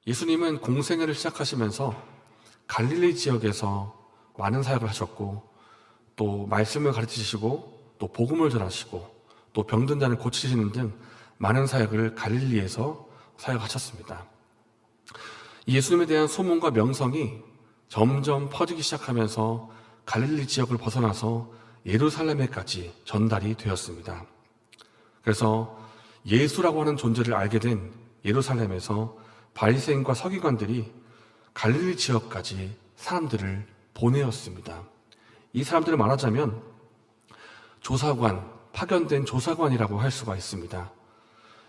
예수님은 공생애를 시작하시면서 갈릴리 지역에서 많은 사역을 하셨고, 또 말씀을 가르치시고, 또 복음을 전하시고, 또 병든 자를 고치시는 등 많은 사역을 갈릴리에서 사역하셨습니다. 예수님에 대한 소문과 명성이 점점 퍼지기 시작하면서 갈릴리 지역을 벗어나서 예루살렘에까지 전달이 되었습니다. 그래서 예수라고 하는 존재를 알게 된 예루살렘에서 바리새인과 서기관들이 갈릴리 지역까지 사람들을 보내었습니다. 이 사람들을 말하자면 조사관, 파견된 조사관이라고 할 수가 있습니다.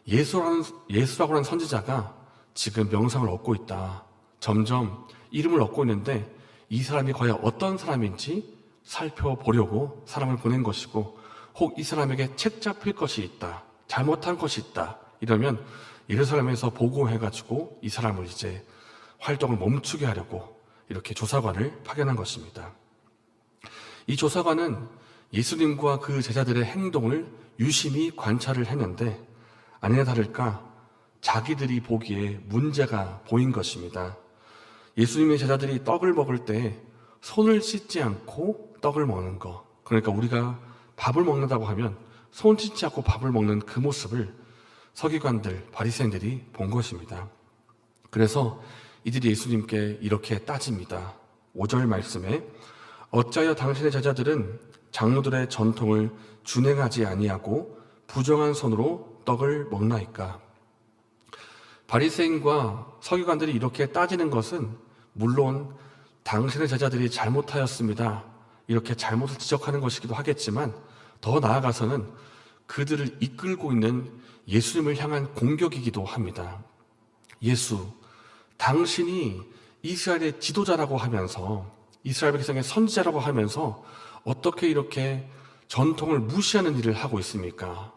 예수라고 하는 선지자가 지금 명성을 얻고 있다. 점점 이름을 얻고 있는데 이 사람이 과연 어떤 사람인지 살펴보려고 사람을 보낸 것이고, 혹 이 사람에게 책 잡힐 것이 있다, 잘못한 것이 있다, 이러면 예루살렘에서 보고해가지고 이 사람을 이제 활동을 멈추게 하려고 이렇게 조사관을 파견한 것입니다. 이 조사관은 예수님과 그 제자들의 행동을 유심히 관찰을 했는데 아니나 다를까 자기들이 보기에 문제가 보인 것입니다. 예수님의 제자들이 떡을 먹을 때 손을 씻지 않고 떡을 먹는 거, 그러니까 우리가 밥을 먹는다고 하면 손 씻지 않고 밥을 먹는 그 모습을 서기관들, 바리새인들이 본 것입니다. 그래서 이들이 예수님께 이렇게 따집니다. 5절 말씀에 어찌하여 당신의 제자들은 장로들의 전통을 준행하지 아니하고 부정한 손으로 떡을 먹나이까? 바리새인과 서기관들이 이렇게 따지는 것은 물론 당신의 제자들이 잘못하였습니다, 이렇게 잘못을 지적하는 것이기도 하겠지만, 더 나아가서는 그들을 이끌고 있는 예수님을 향한 공격이기도 합니다. 예수, 당신이 이스라엘의 지도자라고 하면서, 이스라엘 백성의 선지자라고 하면서 어떻게 이렇게 전통을 무시하는 일을 하고 있습니까?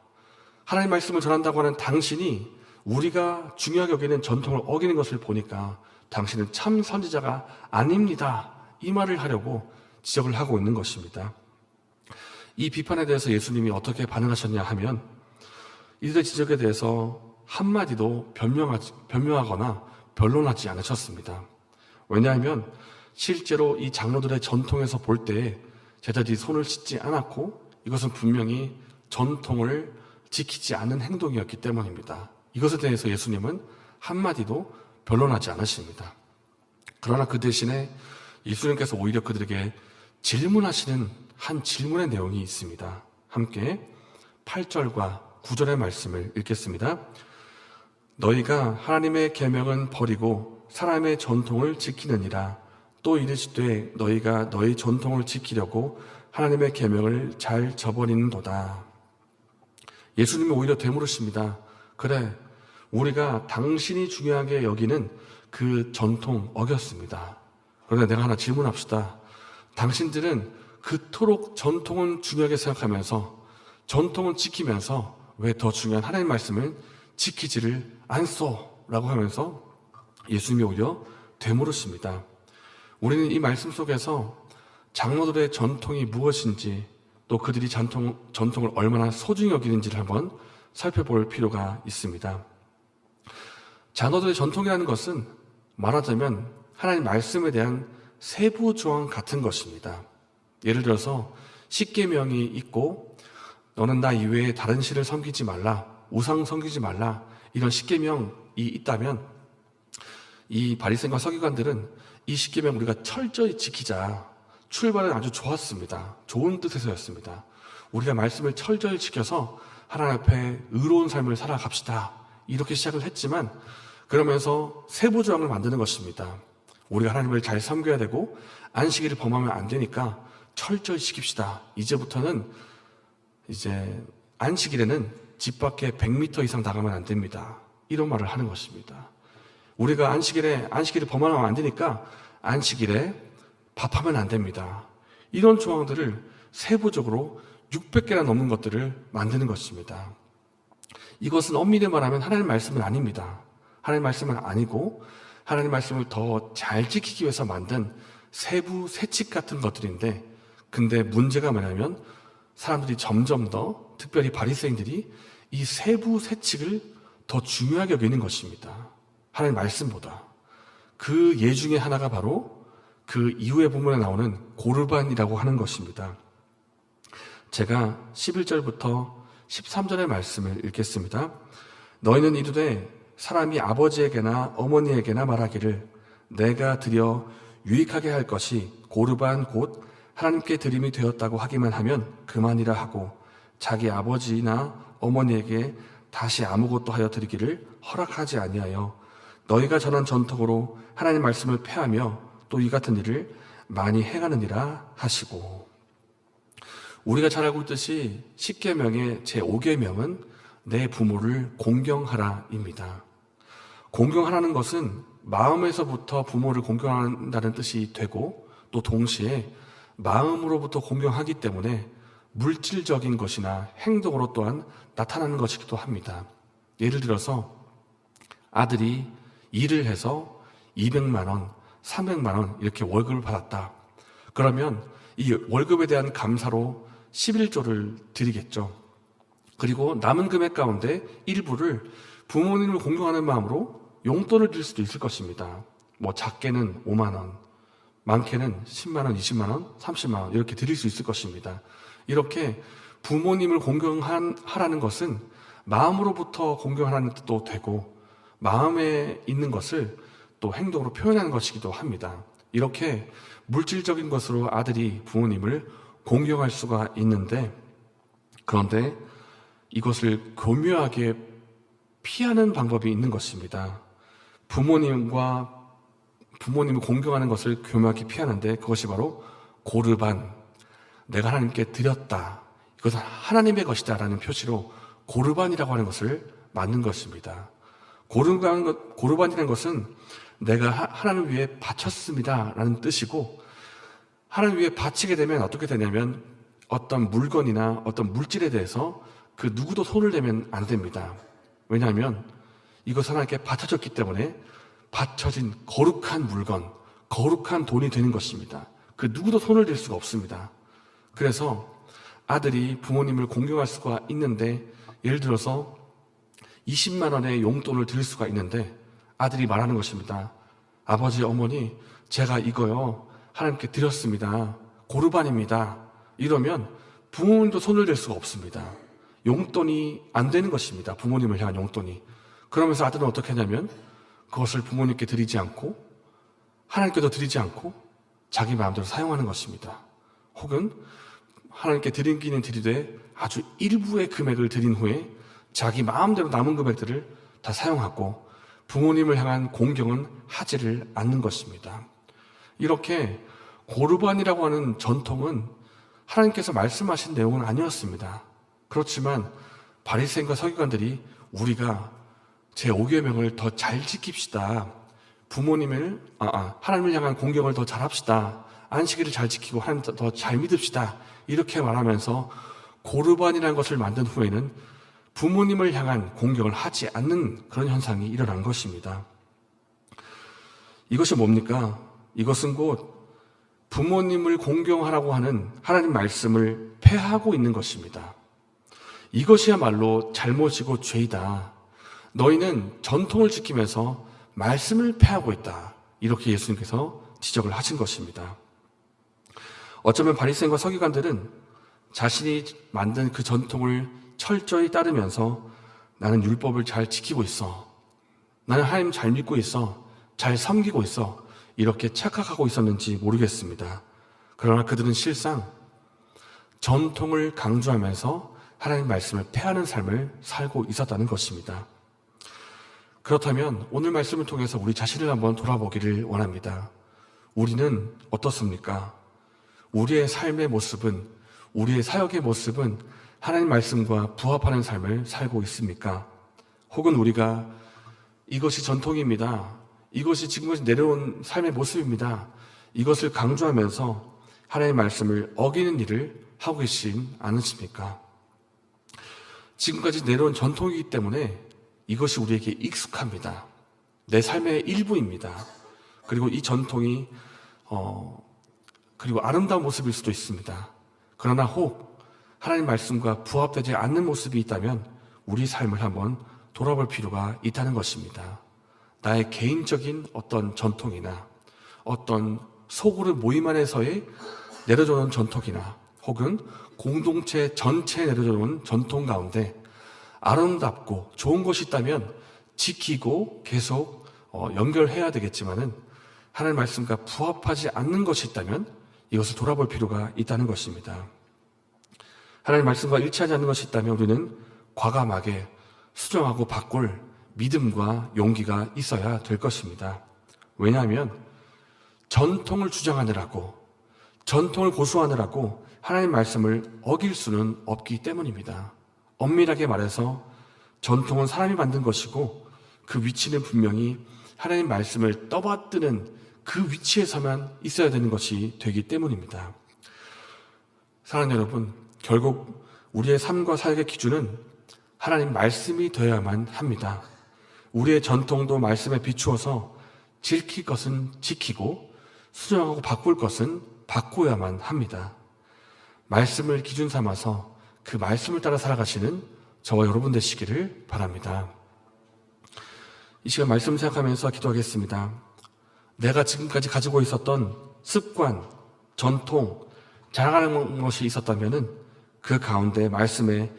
하나님 말씀을 전한다고 하는 당신이 우리가 중요하게 여기는 전통을 어기는 것을 보니까 당신은 참 선지자가 아닙니다, 이 말을 하려고 지적을 하고 있는 것입니다. 이 비판에 대해서 예수님이 어떻게 반응하셨냐 하면 이들의 지적에 대해서 한마디도 변명하거나 변론하지 않으셨습니다. 왜냐하면 실제로 이 장로들의 전통에서 볼 때에 제자들이 손을 씻지 않았고 이것은 분명히 전통을 지키지 않는 행동이었기 때문입니다. 이것에 대해서 예수님은 한마디도 변론하지 않으십니다. 그러나 그 대신에 예수님께서 오히려 그들에게 질문하시는 한 질문의 내용이 있습니다. 함께 8절과 9절의 말씀을 읽겠습니다. 너희가 하나님의 계명은 버리고 사람의 전통을 지키느니라. 또 이르시되 너희가 너희 전통을 지키려고 하나님의 계명을 잘 저버리는도다. 예수님이 오히려 되물으십니다. 그래, 우리가 당신이 중요하게 여기는 그 전통 어겼습니다. 그런데 내가 하나 질문합시다. 당신들은 그토록 전통은 중요하게 생각하면서 전통은 지키면서 왜 더 중요한 하나님 말씀을 지키지를 않소? 라고 하면서 예수님이 오히려 되물으십니다. 우리는 이 말씀 속에서 장로들의 전통이 무엇인지, 또 그들이 전통을 얼마나 소중히 여기는지를 한번 살펴볼 필요가 있습니다. 장로들의 전통이라는 것은 말하자면 하나님 말씀에 대한 세부 조항 같은 것입니다. 예를 들어서 십계명이 있고 너는 나 이외에 다른 신을 섬기지 말라, 우상 섬기지 말라, 이런 십계명이 있다면 이 바리새인과 서기관들은 이 십계명 우리가 철저히 지키자. 출발은 아주 좋았습니다. 좋은 뜻에서였습니다. 우리가 말씀을 철저히 지켜서 하나님 앞에 의로운 삶을 살아갑시다, 이렇게 시작을 했지만 그러면서 세부 조항을 만드는 것입니다. 우리가 하나님을 잘 섬겨야 되고 안식일을 범하면 안 되니까 철저히 지킵시다. 이제부터는 이제 안식일에는 집 밖에 100m 이상 나가면 안 됩니다, 이런 말을 하는 것입니다. 우리가 안식일을 범하면 안 되니까 안식일에 밥하면 안 됩니다. 이런 조항들을 세부적으로 600개나 넘는 것들을 만드는 것입니다. 이것은 엄밀히 말하면 하나님 말씀은 아닙니다. 하나님 말씀은 아니고 하나님 말씀을 더 잘 지키기 위해서 만든 세부 세칙 같은 것들인데, 근데 문제가 뭐냐면 사람들이 점점 더, 특별히 바리새인들이 이 세부 세칙을 더 중요하게 여기는 것입니다. 하나님 말씀보다. 그 예 중에 하나가 바로 그 이후의 부분에 나오는 고르반이라고 하는 것입니다. 제가 11절부터 13절의 말씀을 읽겠습니다. 너희는 이르되 사람이 아버지에게나 어머니에게나 말하기를 내가 드려 유익하게 할 것이 고르반 곧 하나님께 드림이 되었다고 하기만 하면 그만이라 하고 자기 아버지나 어머니에게 다시 아무것도 하여 드리기를 허락하지 아니하여 너희가 전한 전통으로 하나님 말씀을 폐하며 또 이 같은 일을 많이 행하느니라 하시고, 우리가 잘 알고 있듯이 10계명의 제5계명은 내 부모를 공경하라입니다. 공경하라는 것은 마음에서부터 부모를 공경한다는 뜻이 되고 또 동시에 마음으로부터 공경하기 때문에 물질적인 것이나 행동으로 또한 나타나는 것이기도 합니다. 예를 들어서 아들이 일을 해서 200만 원, 300만 원 이렇게 월급을 받았다. 그러면 이 월급에 대한 감사로 11조를 드리겠죠. 그리고 남은 금액 가운데 일부를 부모님을 공경하는 마음으로 용돈을 드릴 수도 있을 것입니다. 뭐 작게는 5만 원, 많게는 10만 원, 20만 원, 30만 원 이렇게 드릴 수 있을 것입니다. 이렇게 부모님을 공경하라는 것은 마음으로부터 공경하라는 뜻도 되고 마음에 있는 것을 또 행동으로 표현하는 것이기도 합니다. 이렇게 물질적인 것으로 아들이 부모님을 공경할 수가 있는데, 그런데 이것을 교묘하게 피하는 방법이 있는 것입니다. 부모님을 공경하는 것을 교묘하게 피하는데 그것이 바로 고르반, 내가 하나님께 드렸다, 이것은 하나님의 것이다 라는 표시로 고르반이라고 하는 것을 만든 것입니다. 고르반이라는 것은 내가 하나님 위해 바쳤습니다 라는 뜻이고, 하나님 위해 바치게 되면 어떻게 되냐면 어떤 물건이나 어떤 물질에 대해서 그 누구도 손을 대면 안 됩니다. 왜냐하면 이것은 하나님께 바쳐졌기 때문에 바쳐진 거룩한 물건, 거룩한 돈이 되는 것입니다. 그 누구도 손을 댈 수가 없습니다. 그래서 아들이 부모님을 공경할 수가 있는데, 예를 들어서 20만 원의 용돈을 드릴 수가 있는데 아들이 말하는 것입니다. 아버지, 어머니, 제가 이거요 하나님께 드렸습니다. 고르반입니다. 이러면 부모님도 손을 댈 수가 없습니다. 용돈이 안 되는 것입니다. 부모님을 향한 용돈이. 그러면서 아들은 어떻게 하냐면 그것을 부모님께 드리지 않고 하나님께도 드리지 않고 자기 마음대로 사용하는 것입니다. 혹은 하나님께 드리기는 드리되 아주 일부의 금액을 드린 후에 자기 마음대로 남은 금액들을 다 사용하고 부모님을 향한 공경은 하지를 않는 것입니다. 이렇게 고르반이라고 하는 전통은 하나님께서 말씀하신 내용은 아니었습니다. 그렇지만 바리새인과 서기관들이 우리가 제5계명을 더 잘 지킵시다. 하나님을 향한 공경을 더 잘합시다. 안식일을 잘 지키고 하나님 더 잘 믿읍시다. 이렇게 말하면서 고르반이라는 것을 만든 후에는 부모님을 향한 공경을 하지 않는 그런 현상이 일어난 것입니다. 이것이 뭡니까? 이것은 곧 부모님을 공경하라고 하는 하나님 말씀을 폐하고 있는 것입니다. 이것이야말로 잘못이고 죄이다. 너희는 전통을 지키면서 말씀을 폐하고 있다. 이렇게 예수님께서 지적을 하신 것입니다. 어쩌면 바리새인과 서기관들은 자신이 만든 그 전통을 철저히 따르면서 나는 율법을 잘 지키고 있어, 나는 하나님 잘 믿고 있어, 잘 섬기고 있어, 이렇게 착각하고 있었는지 모르겠습니다. 그러나 그들은 실상 전통을 강조하면서 하나님 말씀을 폐하는 삶을 살고 있었다는 것입니다. 그렇다면 오늘 말씀을 통해서 우리 자신을 한번 돌아보기를 원합니다. 우리는 어떻습니까? 우리의 삶의 모습은, 우리의 사역의 모습은 하나님 말씀과 부합하는 삶을 살고 있습니까? 혹은 우리가 이것이 전통입니다, 이것이 지금까지 내려온 삶의 모습입니다, 이것을 강조하면서 하나님의 말씀을 어기는 일을 하고 계신 않으십니까? 지금까지 내려온 전통이기 때문에 이것이 우리에게 익숙합니다. 내 삶의 일부입니다. 그리고 이 전통이 그리고 아름다운 모습일 수도 있습니다. 그러나 혹 하나님 말씀과 부합되지 않는 모습이 있다면 우리 삶을 한번 돌아볼 필요가 있다는 것입니다. 나의 개인적인 어떤 전통이나 어떤 소그룹 모임 안에서의 내려져오는 전통이나 혹은 공동체 전체에 내려져오는 전통 가운데 아름답고 좋은 것이 있다면 지키고 계속 연결해야 되겠지만은 하나님의 말씀과 부합하지 않는 것이 있다면 이것을 돌아볼 필요가 있다는 것입니다. 하나님의 말씀과 일치하지 않는 것이 있다면 우리는 과감하게 수정하고 바꿀 믿음과 용기가 있어야 될 것입니다. 왜냐하면 전통을 주장하느라고, 전통을 고수하느라고 하나님의 말씀을 어길 수는 없기 때문입니다. 엄밀하게 말해서 전통은 사람이 만든 것이고 그 위치는 분명히 하나님의 말씀을 떠받드는 그 위치에서만 있어야 되는 것이 되기 때문입니다. 사랑하는 여러분, 결국 우리의 삶과 사역의 기준은 하나님 말씀이 되어야만 합니다. 우리의 전통도 말씀에 비추어서 지킬 것은 지키고 수정하고 바꿀 것은 바꿔야만 합니다. 말씀을 기준 삼아서 그 말씀을 따라 살아가시는 저와 여러분 되시기를 바랍니다. 이 시간 말씀 생각하면서 기도하겠습니다. 내가 지금까지 가지고 있었던 습관, 전통, 자랑하는 것이 있었다면 그 가운데 말씀에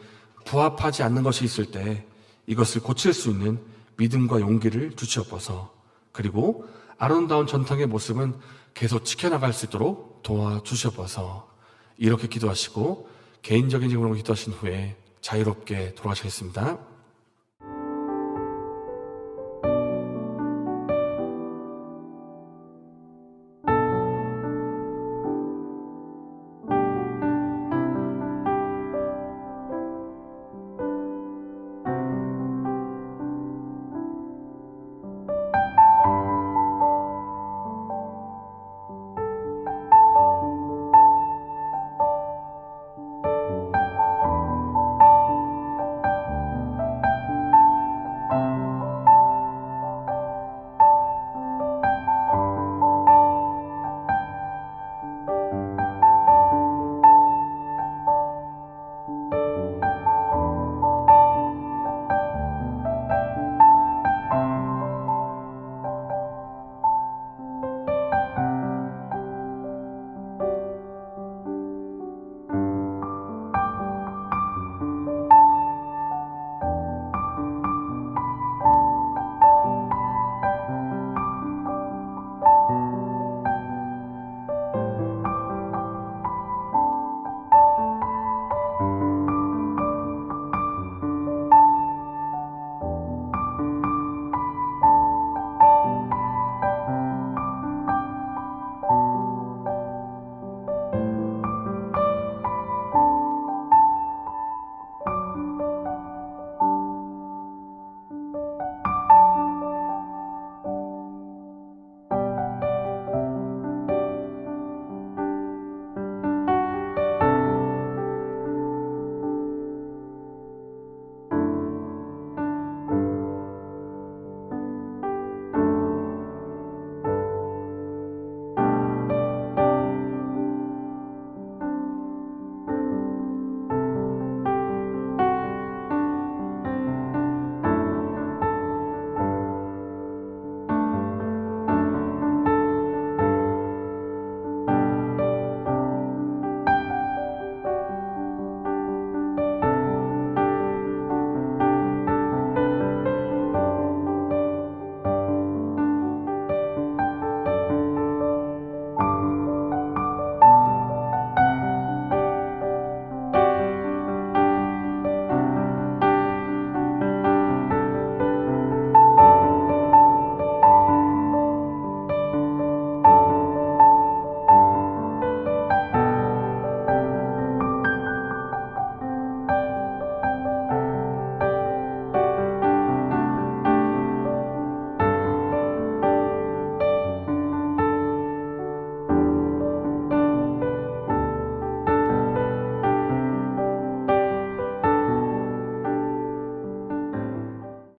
부합하지 않는 것이 있을 때 이것을 고칠 수 있는 믿음과 용기를 주시옵소서. 그리고 아름다운 전통의 모습은 계속 지켜나갈 수 있도록 도와주시옵소서. 이렇게 기도하시고 개인적인 질문으로 기도하신 후에 자유롭게 돌아가시겠습니다.